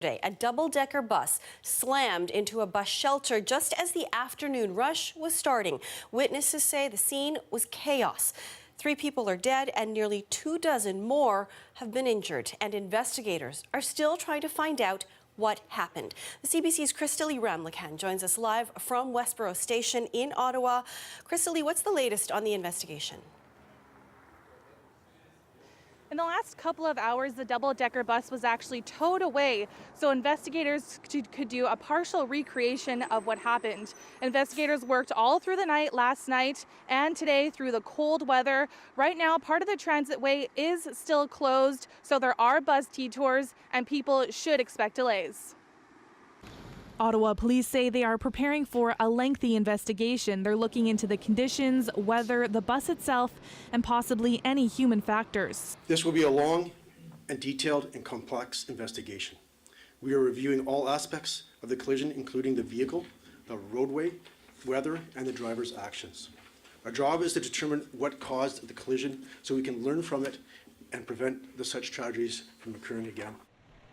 A double-decker bus slammed into a bus shelter just as the afternoon rush was starting. Witnesses say the scene was chaos. 3 people are dead and nearly 24 more have been injured, and investigators are still trying to find out what happened. The CBC's Crystal Ramlakan joins us live from Westboro Station in Ottawa. Crystal, what's the latest on the investigation? In the last couple of hours, the double-decker bus was actually towed away, so investigators could do a partial recreation of what happened. Investigators worked all through the night last night and today through the cold weather. Right now, part of the transitway is still closed, so there are bus detours and people should expect delays. Ottawa police say they are preparing for a lengthy investigation. They're looking into the conditions, weather, the bus itself, and possibly any human factors. This will be a long and detailed and complex investigation. We are reviewing all aspects of the collision, including the vehicle, the roadway, weather, and the driver's actions. Our job is to determine what caused the collision so we can learn from it and prevent such tragedies from occurring again.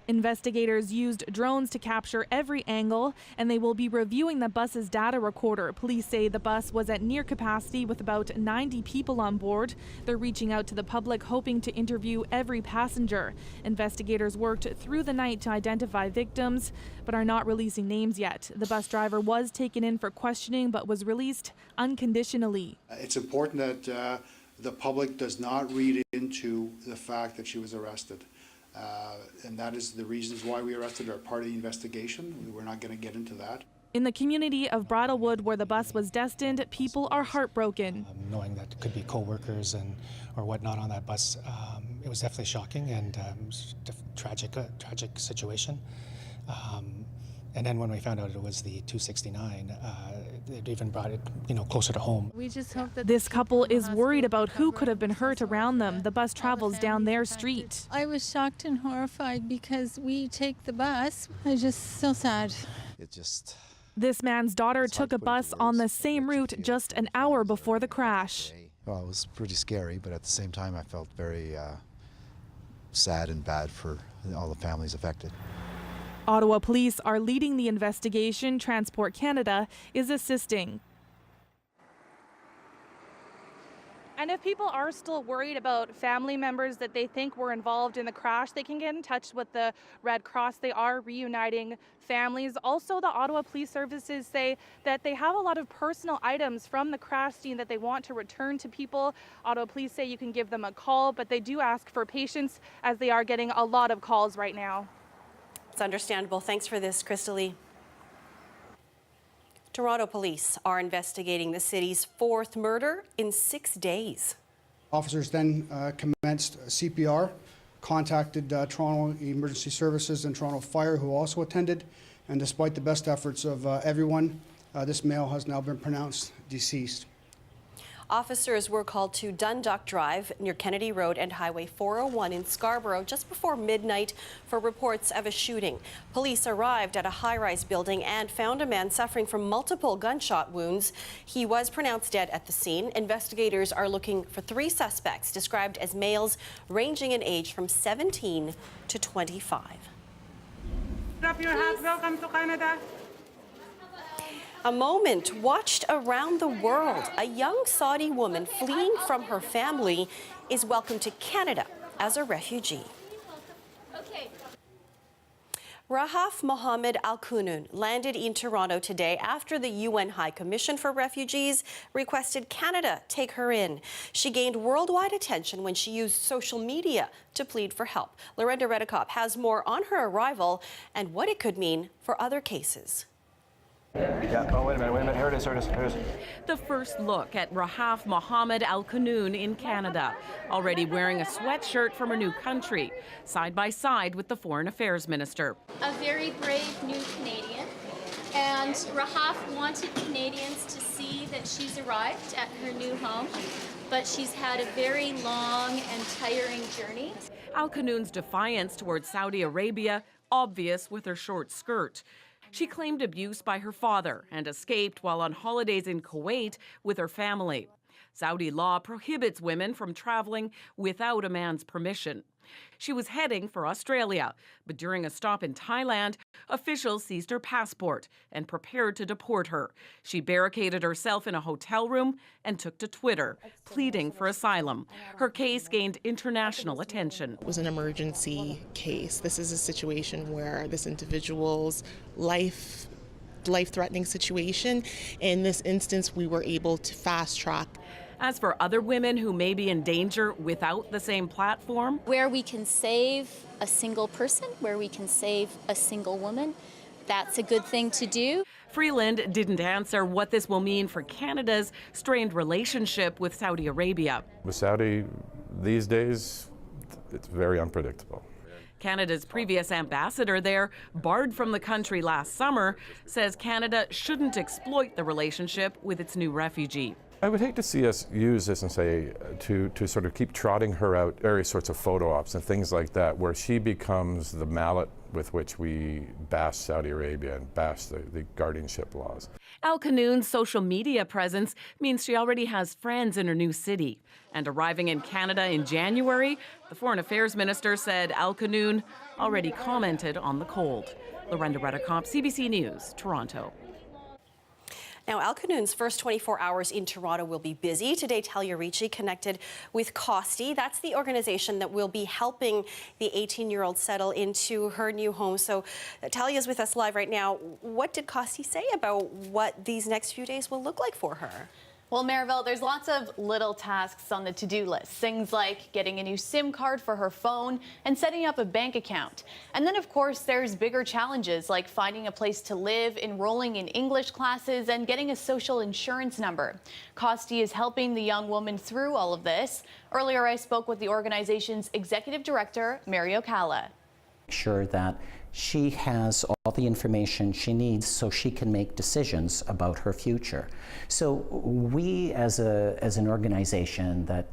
Investigators used drones to capture every angle, and they will be reviewing the bus's data recorder. Police say the bus was at near capacity with about 90 people on board. They're reaching out to the public, hoping to interview every passenger. Investigators worked through the night to identify victims, but are not releasing names yet. The bus driver was taken in for questioning, but was released unconditionally. It's important that the public does not read into the fact that she was arrested. And that is the reasons why we arrested her, part of the investigation. We're not going to get into that. In the community of Bridlewood, where the bus was destined, people are heartbroken. Knowing that it could be co-workers or whatnot on that bus, it was definitely shocking and it was a tragic situation. And then when we found out it was the 269, it even brought it, closer to home. We just hope that this couple is worried about who could have been hurt around them. The bus travels down their street. I was shocked and horrified because we take the bus. It's just so sad. This man's daughter took a bus on the same route just an hour before the crash. Well, it was pretty scary, but at the same time, I felt very sad and bad for all the families affected. Ottawa police are leading the investigation. Transport Canada is assisting. And if people are still worried about family members that they think were involved in the crash, they can get in touch with the Red Cross. They are reuniting families. Also, the Ottawa Police Services say that they have a lot of personal items from the crash scene that they want to return to people. Ottawa Police say you can give them a call, but they do ask for patience as they are getting a lot of calls right now. It's understandable. Thanks for this, Crystal. Toronto police are investigating the city's 4th murder in 6 days. Officers then commenced CPR, contacted Toronto Emergency Services and Toronto Fire, who also attended, and despite the best efforts of everyone, this male has now been pronounced deceased. Officers were called to Dundalk Drive near Kennedy Road and Highway 401 in Scarborough just before midnight for reports of a shooting. Police arrived at a high-rise building and found a man suffering from multiple gunshot wounds. He was pronounced dead at the scene. Investigators are looking for 3 suspects described as males ranging in age from 17 to 25. Drop your hat. Welcome to Canada. A moment watched around the world. A young Saudi woman fleeing from her family is welcomed to Canada as a refugee. Rahaf Mohammed Al-Kunun landed in Toronto today after the UN High Commission for Refugees requested Canada take her in. She gained worldwide attention when she used social media to plead for help. Lorenda Redekop has more on her arrival and what it could mean for other cases. Yeah, oh, wait a minute, here it is. The first look at Rahaf Mohammed Al-Kunun in Canada, already wearing a sweatshirt from her new country, side by side with the Foreign Affairs Minister. A very brave new Canadian, and Rahaf wanted Canadians to see that she's arrived at her new home, but she's had a very long and tiring journey. Al-Kunun's defiance towards Saudi Arabia, obvious with her short skirt. She claimed abuse by her father and escaped while on holidays in Kuwait with her family. Saudi law prohibits women from traveling without a man's permission. She was heading for Australia, but during a stop in Thailand, officials seized her passport and prepared to deport her. She barricaded herself in a hotel room and took to Twitter, pleading for asylum. Her case gained international attention. It was an emergency case. This is a situation where this individual's life-threatening situation. In this instance, we were able to fast track. As for other women who may be in danger without the same platform, Where we can save a single person, where we can save a single woman, that's a good thing to do. Freeland didn't answer what this will mean for Canada's strained relationship with Saudi Arabia. With Saudi these days, it's very unpredictable. Canada's previous ambassador there, barred from the country last summer, says Canada shouldn't exploit the relationship with its new refugee. I would hate to see us use this and say to sort of keep trotting her out various sorts of photo ops and things like that, where she becomes the mallet with which we bash Saudi Arabia and bash the guardianship laws. Al Qanoun's social media presence means she already has friends in her new city. And arriving in Canada in January, the Foreign Affairs Minister said Al Qanoun already commented on the cold. Lorenda Reddekopp, CBC News, Toronto. Now, Al Qanoun's first 24 hours in Toronto will be busy. Today, Talia Ricci connected with Costi. That's the organization that will be helping the 18-year-old settle into her new home. So Talia's with us live right now. What did Costi say about what these next few days will look like for her? Well, Maribel, there's lots of little tasks on the to-do list. Things like getting a new SIM card for her phone and setting up a bank account. And then, of course, there's bigger challenges like finding a place to live, enrolling in English classes, and getting a social insurance number. Costi is helping the young woman through all of this. Earlier, I spoke with the organization's executive director, Mario Calla. Sure that she has all the information she needs so she can make decisions about her future. So we as an organization that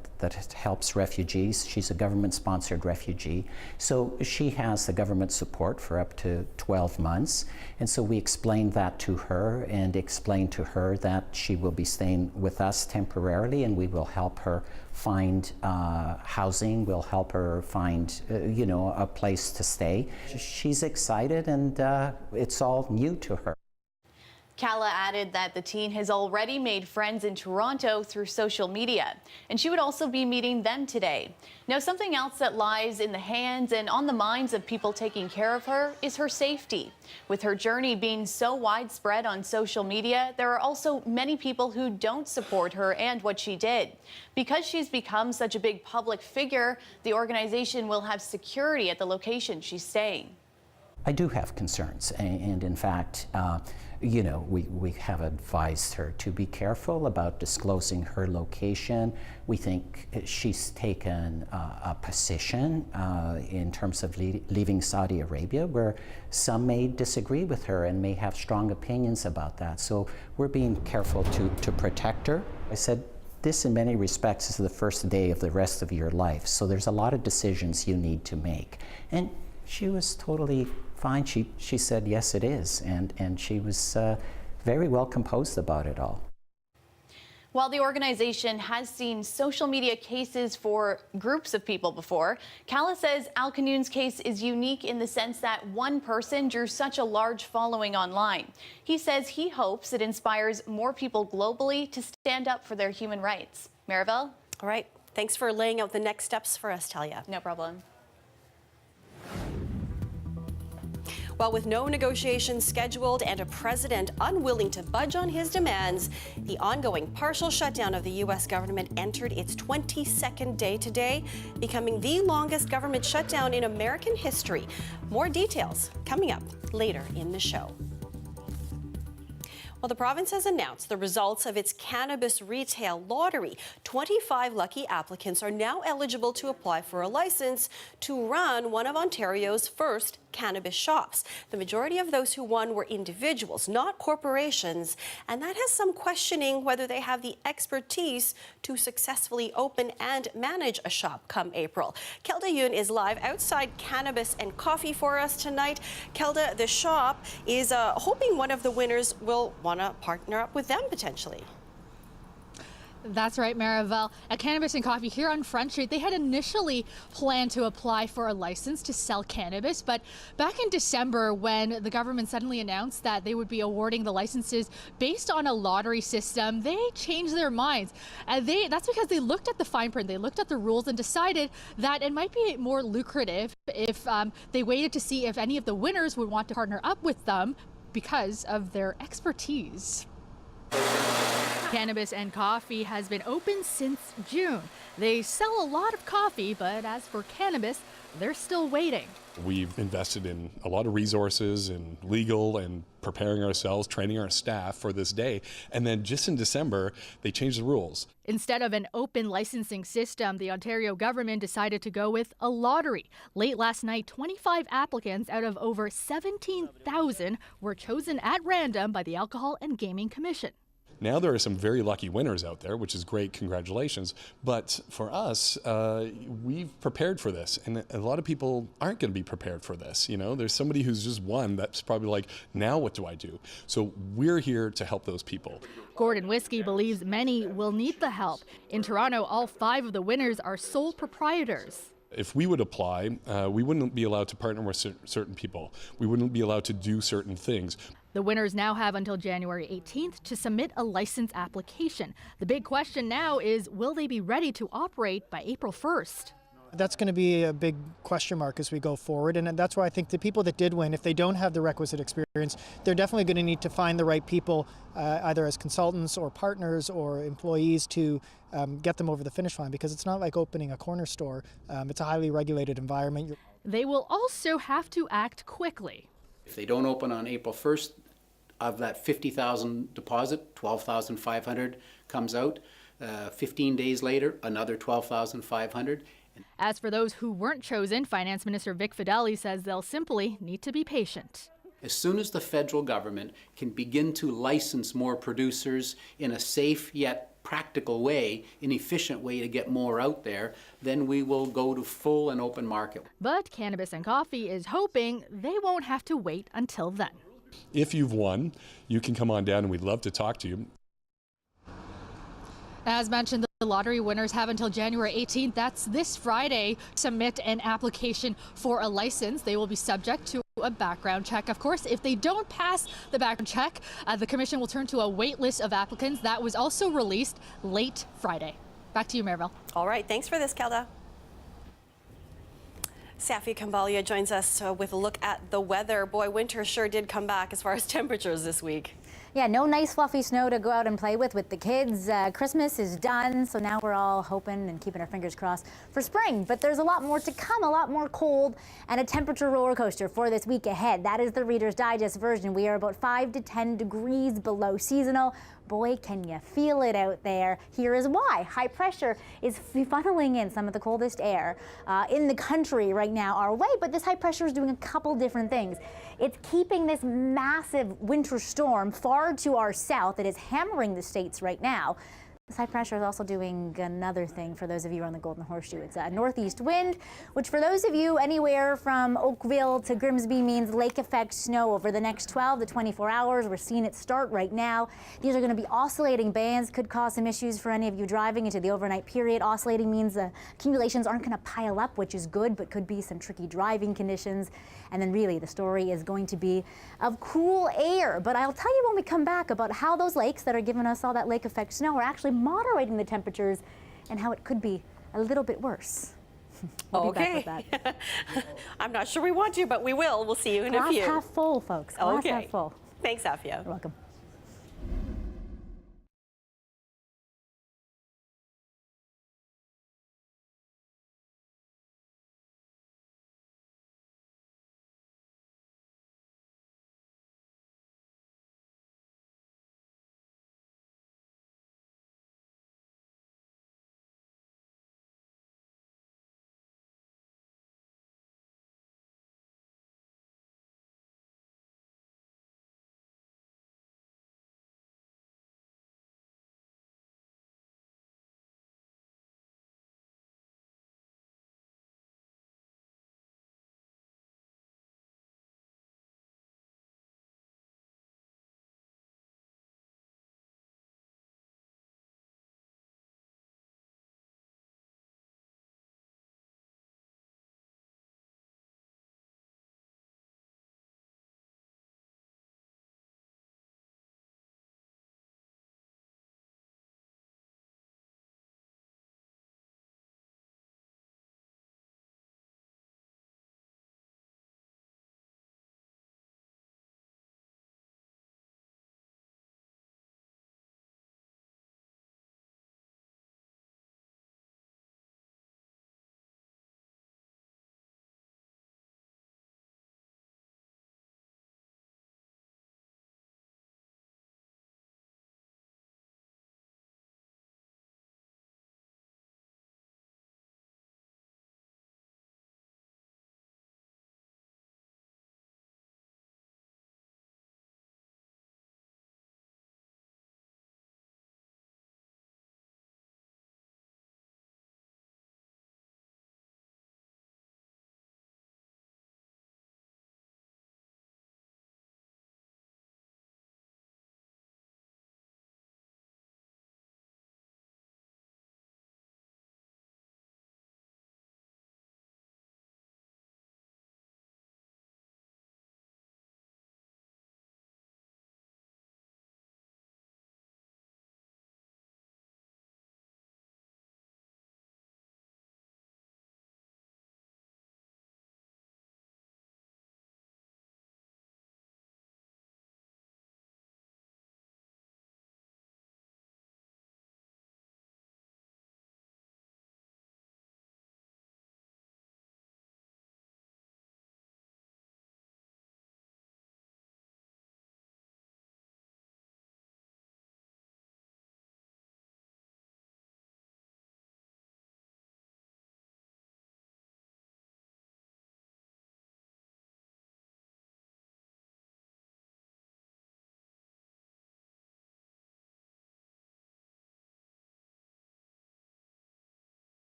helps refugees, she's a government-sponsored refugee, so she has the government support for up to 12 months. And so we explained that to her and explained to her that she will be staying with us temporarily and we will help her find housing, we'll help her find a place to stay. She's excited and it's all new to her. Calla added that the teen has already made friends in Toronto through social media, and she would also be meeting them today. Now, something else that lies in the hands and on the minds of people taking care of her is her safety. With her journey being so widespread on social media, there are also many people who don't support her and what she did. Because she's become such a big public figure, the organization will have security at the location she's staying. I do have concerns, and in fact, we have advised her to be careful about disclosing her location. We think she's taken a position in terms of leaving Saudi Arabia where some may disagree with her and may have strong opinions about that. So we're being careful to protect her. I said, this in many respects is the first day of the rest of your life. So there's a lot of decisions you need to make. And she was totally fine. She said, yes, it is. And she was very well composed about it all. While the organization has seen social media cases for groups of people before, Calla says Al Qanoun's case is unique in the sense that one person drew such a large following online. He says he hopes it inspires more people globally to stand up for their human rights. Maribel? All right. Thanks for laying out the next steps for us, Talia. No problem. Well, with no negotiations scheduled and a president unwilling to budge on his demands, the ongoing partial shutdown of the U.S. government entered its 22nd day today, becoming the longest government shutdown in American history. More details coming up later in the show. Well, the province has announced the results of its cannabis retail lottery. 25 lucky applicants are now eligible to apply for a license to run one of Ontario's first cannabis shops. The majority of those who won were individuals, not corporations, and that has some questioning whether they have the expertise to successfully open and manage a shop come April. Kelda Yoon is live outside Cannabis and Coffee for us tonight. Kelda, the shop is hoping one of the winners will want to partner up with them potentially. That's right, Marivelle. At Cannabis and Coffee here on Front Street, they had initially planned to apply for a license to sell cannabis, but back in December, when the government suddenly announced that they would be awarding the licenses based on a lottery system, they changed their minds. That's because they looked at the fine print, they looked at the rules and decided that it might be more lucrative if they waited to see if any of the winners would want to partner up with them because of their expertise. Cannabis and Coffee has been open since June. They sell a lot of coffee, but as for cannabis, they're still waiting. We've invested in a lot of resources in legal and preparing ourselves, training our staff for this day. And then just in December, they changed the rules. Instead of an open licensing system, the Ontario government decided to go with a lottery. Late last night, 25 applicants out of over 17,000 were chosen at random by the Alcohol and Gaming Commission. Now there are some very lucky winners out there, which is great, congratulations. But for us, we've prepared for this. And a lot of people aren't going to be prepared for this. You know, there's somebody who's just won that's probably like, now what do I do? So we're here to help those people. Gordon Whiskey believes many will need the help. In Toronto, all 5 of the winners are sole proprietors. If we would apply, we wouldn't be allowed to partner with certain people. We wouldn't be allowed to do certain things. The winners now have until January 18th to submit a license application. The big question now is, will they be ready to operate by April 1st? That's going to be a big question mark as we go forward, and that's why I think the people that did win, if they don't have the requisite experience, they're definitely going to need to find the right people, either as consultants or partners or employees to get them over the finish line, because it's not like opening a corner store. It's a highly regulated environment. They will also have to act quickly. If they don't open on April 1st, of that $50,000 deposit, $12,500 comes out. 15 days later, another $12,500. As for those who weren't chosen, Finance Minister Vic Fedeli says they'll simply need to be patient. As soon as the federal government can begin to license more producers in a safe yet practical way, an efficient way to get more out there, then we will go to full and open market. But Cannabis and Coffee is hoping they won't have to wait until then. If you've won, you can come on down and we'd love to talk to you. As mentioned, the lottery winners have until January 18th, that's this Friday, to submit an application for a license. They will be subject to a background check. Of course, if they don't pass the background check, the Commission will turn to a wait list of applicants. That was also released late Friday. Back to you, Maribel. All right, thanks for this, Kelda. Safi Kambalia joins us with a look at the weather. Boy, winter sure did come back as far as temperatures this week. Yeah, no nice fluffy snow to go out and play with the kids. Christmas is done, so now we're all hoping and keeping our fingers crossed for spring. But there's a lot more to come, a lot more cold and a temperature roller coaster for this week ahead. That is the Reader's Digest version. We are about 5 to 10 degrees below seasonal. Boy, can you feel it out there. Here is why. High pressure is funneling in some of the coldest air in the country right now our way, but this high pressure is doing a couple different things. It's keeping this massive winter storm far to our south that is hammering the states right now. This high pressure is also doing another thing for those of you on the Golden Horseshoe. It's a northeast wind, which for those of you anywhere from Oakville to Grimsby means lake effect snow over the next 12 to 24 hours. We're seeing it start right now. These are going to be oscillating bands, could cause some issues for any of you driving into the overnight period. Oscillating means the accumulations aren't going to pile up, which is good, but could be some tricky driving conditions. And then really the story is going to be of cool air. But I'll tell you when we come back about how those lakes that are giving us all that lake effect snow are actually moderating the temperatures and how it could be a little bit worse. We'll be back with that. I'm not sure we want to, but we will. We'll see you in a few. Glass half full, folks. Glass half full. Thanks, Afia. You're welcome.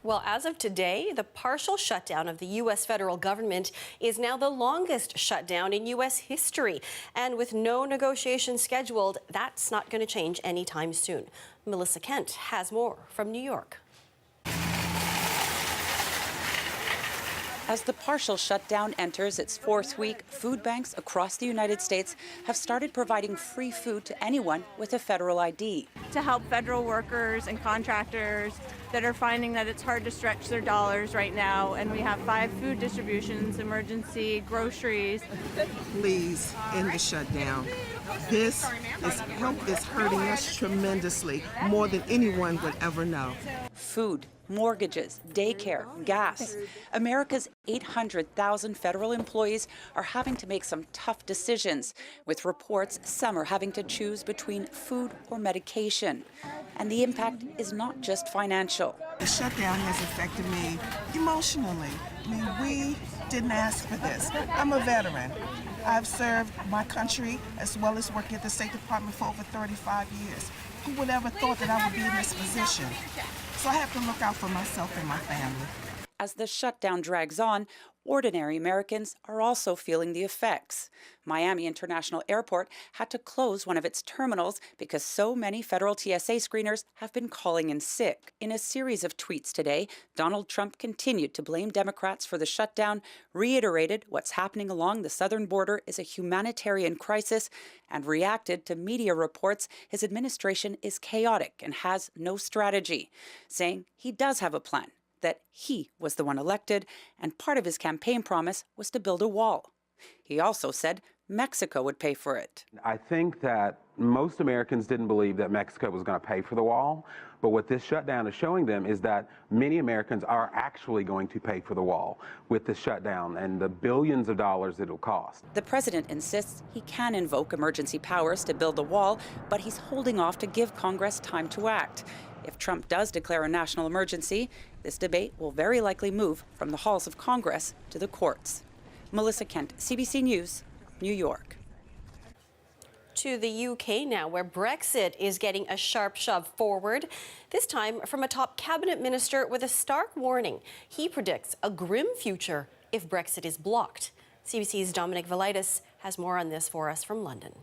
Well, as of today, the partial shutdown of the U.S. federal government is now the longest shutdown in U.S. history. And with no negotiations scheduled, that's not going to change anytime soon. Melissa Kent has more from New York. As the partial shutdown enters its fourth week, food banks across the United States have started providing free food to anyone with a federal ID. To help federal workers and contractors that are finding that it's hard to stretch their dollars right now. And we have 5 food distributions, emergency, groceries. Please end the shutdown. This help is hurting us tremendously, more than anyone would ever know. Food, mortgages, daycare, gas. America's 800,000 federal employees are having to make some tough decisions, with reports some are having to choose between food or medication. And the impact is not just financial. The shutdown has affected me emotionally. I mean, we didn't ask for this. I'm a veteran. I've served my country as well as working at the State Department for over 35 years. Who would ever thought that I would be in this position? So I have to look out for myself and my family. As the shutdown drags on, ordinary Americans are also feeling the effects. Miami International Airport had to close one of its terminals because so many federal TSA screeners have been calling in sick. In a series of tweets today, Donald Trump continued to blame Democrats for the shutdown, reiterated what's happening along the southern border is a humanitarian crisis, and reacted to media reports his administration is chaotic and has no strategy, saying he does have a plan, that he was the one elected, and part of his campaign promise was to build a wall. He also said Mexico would pay for it. I think that most Americans didn't believe that Mexico was going to pay for the wall, but what this shutdown is showing them is that many Americans are actually going to pay for the wall with the shutdown and the billions of dollars it'll cost. The president insists he can invoke emergency powers to build the wall, but he's holding off to give Congress time to act. If Trump does declare a national emergency, this debate will very likely move from the halls of Congress to the courts. Melissa Kent, CBC News, New York. To the UK now, where Brexit is getting a sharp shove forward, this time from a top cabinet minister with a stark warning. He predicts a grim future if Brexit is blocked. CBC's Dominic Velitis has more on this for us from London.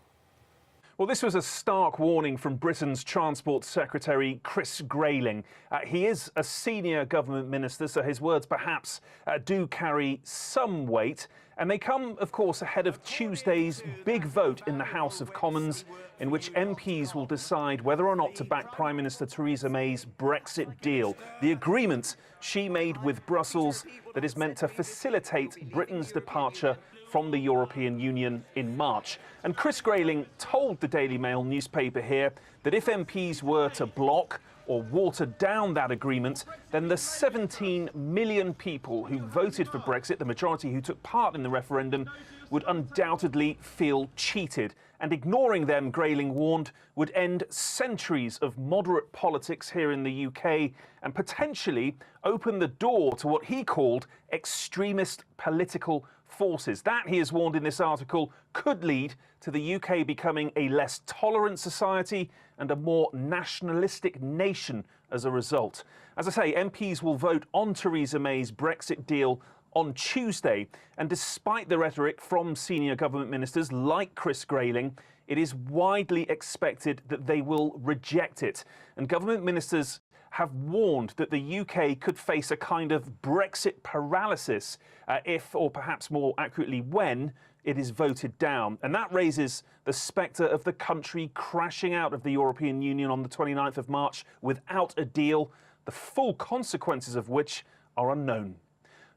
Well, this was a stark warning from Britain's Transport Secretary Chris Grayling. He is a senior government minister, so his words perhaps do carry some weight. And they come, of course, ahead of Tuesday's big vote in the House of Commons, in which MPs will decide whether or not to back Prime Minister Theresa May's Brexit deal, the agreement she made with Brussels that is meant to facilitate Britain's departure from the European Union in March. And Chris Grayling told the Daily Mail newspaper here that if MPs were to block or water down that agreement, then the 17 million people who voted for Brexit, the majority who took part in the referendum, would undoubtedly feel cheated. And ignoring them, Grayling warned, would end centuries of moderate politics here in the UK and potentially open the door to what he called extremist political forces. That, he has warned in this article, could lead to the UK becoming a less tolerant society and a more nationalistic nation as a result. As I say, MPs will vote on Theresa May's Brexit deal on Tuesday, and despite the rhetoric from senior government ministers like Chris Grayling, it is widely expected that they will reject it. And government ministers have warned that the UK could face a kind of Brexit paralysis if, or perhaps more accurately when, it is voted down. And that raises the spectre of the country crashing out of the European Union on the 29th of March without a deal, the full consequences of which are unknown.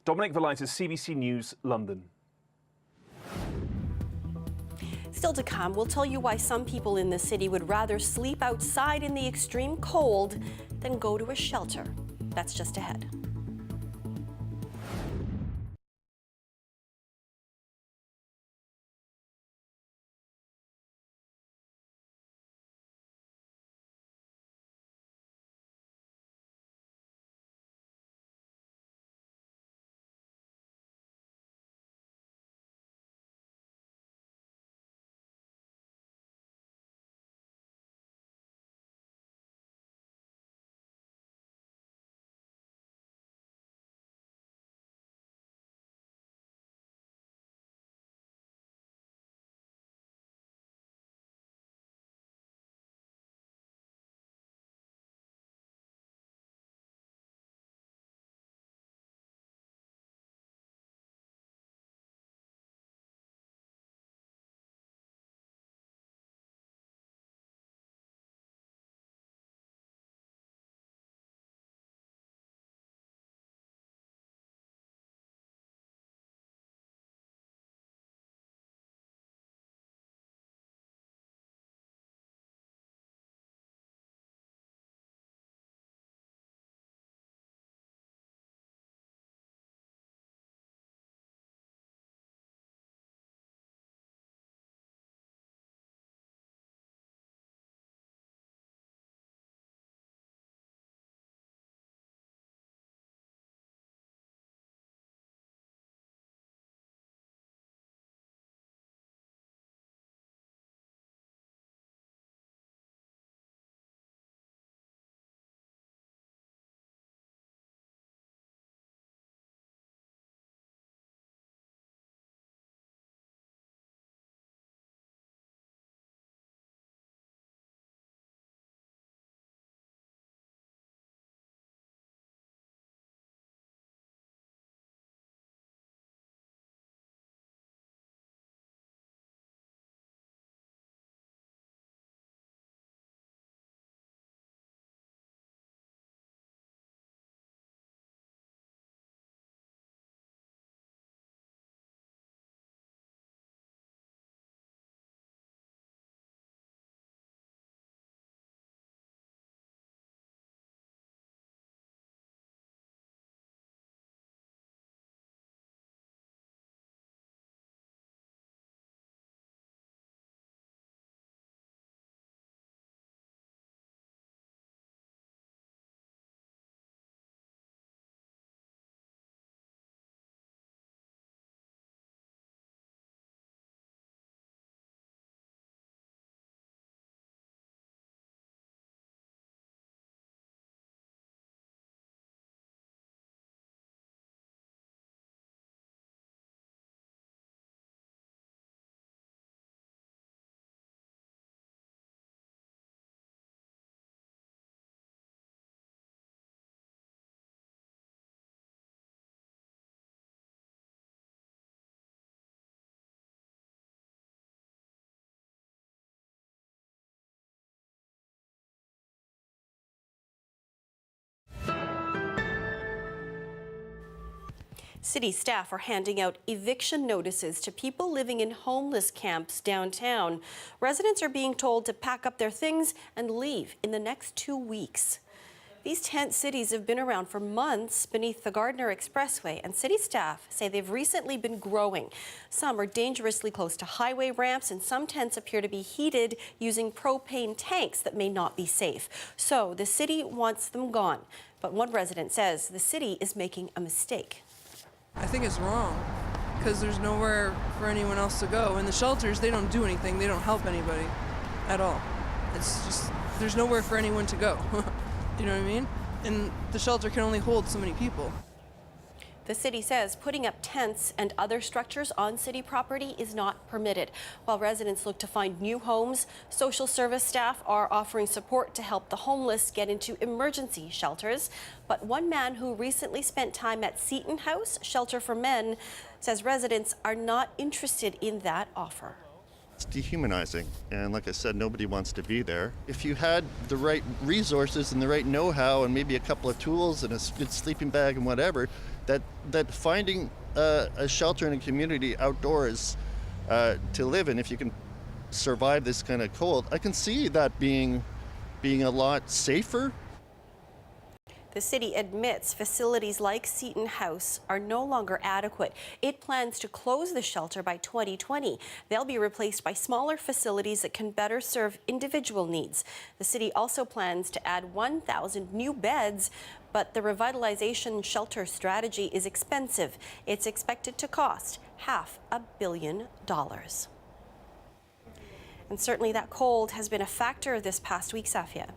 Dominic Velitis, CBC News, London. Still to come, we'll tell you why some people in the city would rather sleep outside in the extreme cold than go to a shelter. That's just ahead. City staff are handing out eviction notices to people living in homeless camps downtown. Residents are being told to pack up their things and leave in the next 2 weeks. These tent cities have been around for months beneath the Gardner Expressway, and city staff say they've recently been growing. Some are dangerously close to highway ramps, and some tents appear to be heated using propane tanks that may not be safe. So the city wants them gone. But one resident says the city is making a mistake. I think it's wrong because there's nowhere for anyone else to go. And the shelters, they don't do anything. They don't help anybody at all. It's just, there's nowhere for anyone to go. You know what I mean? And the shelter can only hold so many people. The city says putting up tents and other structures on city property is not permitted. While residents look to find new homes, social service staff are offering support to help the homeless get into emergency shelters. But one man who recently spent time at Seton House Shelter for Men says residents are not interested in that offer. It's dehumanizing, and like I said, nobody wants to be there. If you had the right resources and the right know-how and maybe a couple of tools and a good sleeping bag and whatever, that finding a shelter in a community outdoors to live in, if you can survive this kind of cold, I can see that being a lot safer. The city admits facilities like Seton House are no longer adequate. It plans to close the shelter by 2020. They'll be replaced by smaller facilities that can better serve individual needs. The city also plans to add 1,000 new beds, but the revitalization shelter strategy is expensive. It's expected to cost $500 million. And certainly that cold has been a factor this past week, Safia.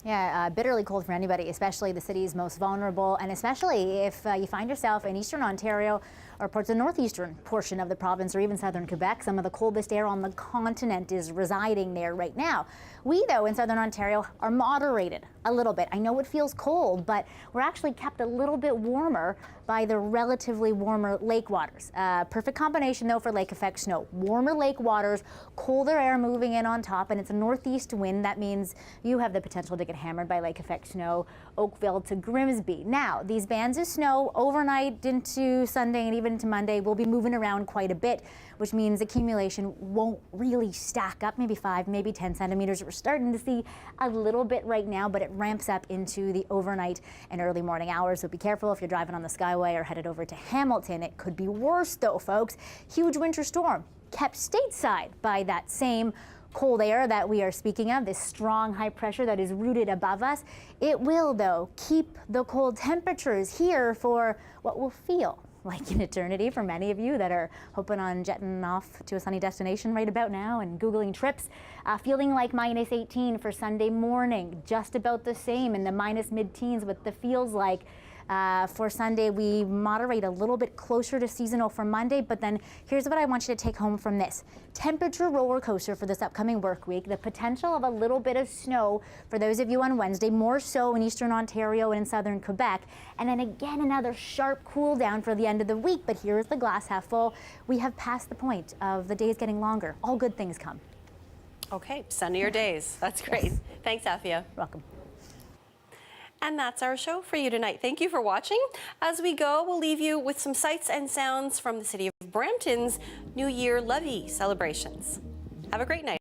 Yeah, bitterly cold for anybody, especially the city's most vulnerable, and especially if you find yourself in eastern Ontario or parts of the northeastern portion of the province or even southern Quebec. Some of the coldest air on the continent is residing there right now. We, though, in southern Ontario are moderated a little bit. I know it feels cold, but we're actually kept a little bit warmer by the relatively warmer lake waters. Perfect combination, though, for lake effect snow. Warmer lake waters, colder air moving in on top, and it's a northeast wind. That means you have the potential to get hammered by lake effect snow, Oakville to Grimsby. Now, these bands of snow overnight into Sunday and even into Monday will be moving around quite a bit, which means accumulation won't really stack up, maybe 5, maybe 10 centimeters. We're starting to see a little bit right now, but it ramps up into the overnight and early morning hours. So be careful if you're driving on the Skyway or headed over to Hamilton. It could be worse though, folks. Huge winter storm kept stateside by that same cold air that we are speaking of, this strong high pressure that is rooted above us. It will, though, keep the cold temperatures here for what will feel like an eternity for many of you that are hoping on jetting off to a sunny destination right about now and Googling trips. Feeling like minus 18 for Sunday morning, just about the same in the minus mid-teens with the feels like. For Sunday, we moderate a little bit closer to seasonal for Monday, but then here's what I want you to take home from this. Temperature roller coaster for this upcoming work week, the potential of a little bit of snow for those of you on Wednesday, more so in eastern Ontario and in southern Quebec, and then again another sharp cool down for the end of the week. But here is the glass half full. We have passed the point of the days getting longer. All good things come. Okay, sunnier days. That's great. Yes. Thanks, Afia. Welcome. And that's our show for you tonight. Thank you for watching. As we go, we'll leave you with some sights and sounds from the city of Brampton's New Year levee celebrations. Have a great night.